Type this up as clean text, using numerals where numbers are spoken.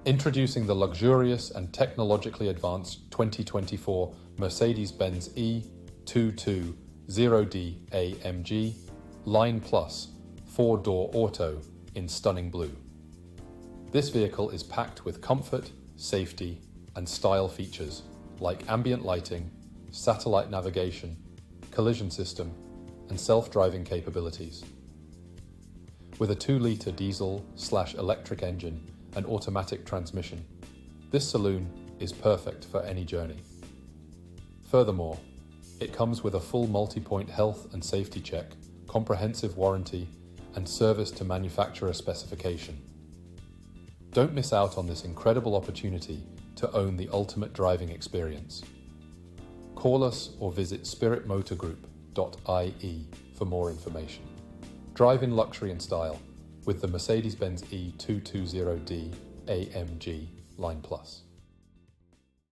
Introducing the luxurious and technologically advanced 2024 Mercedes-benz E 240D AMG Line Plus 4-door auto in stunning blue. This vehicle is packed with comfort, safety, and style features like ambient lighting, satellite navigation, collision system, and self-driving capabilities. With a 2-litre diesel/electric engine and automatic transmission, this Saloon is perfect for any journey. Furthermore, it comes with a full multi-point health and safety check, comprehensive warranty, and service to manufacturer specification. Don't miss out on this incredible opportunity to own the ultimate driving experience. Call us or visit spiritmotorgroup.ie for more information. Drive in luxury and style with the Mercedes-benz E 240D AMG Line Plus.